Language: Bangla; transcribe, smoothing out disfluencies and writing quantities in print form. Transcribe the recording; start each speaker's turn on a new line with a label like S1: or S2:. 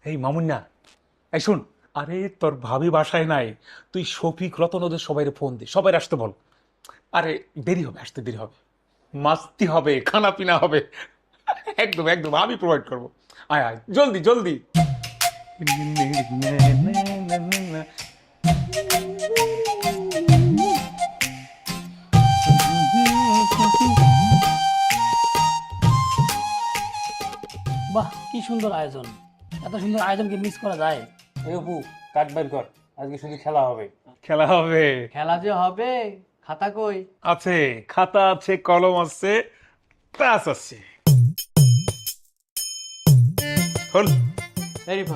S1: এই মামুন্না, এই শুন, আরে তোর ভাবি বাসায় নাই, তুই শফিক রতন ওদের সবাইরে ফোন দে, সবাই আসতে বল। আরে দেরি হবে, আসতে দেরি হবে, মাস্তি হবে, খানা পিনা হবে, একদম একদম আমি প্রোভাইড করবো। আয় আয় জলদি জলদি।
S2: বাহ, কি সুন্দর আয়োজন! এত সুন্দর আয়োজনকে মিস করা যায়?
S3: এই অপু, কাট বের কর, আজকে শুধু খেলা হবে।
S1: খেলা হবে?
S2: খেলা যে হবে, খাতা কই?
S1: আছে, খাতা আছে, কলম আছে, ক্লাস আছে। হল।
S2: ভেরি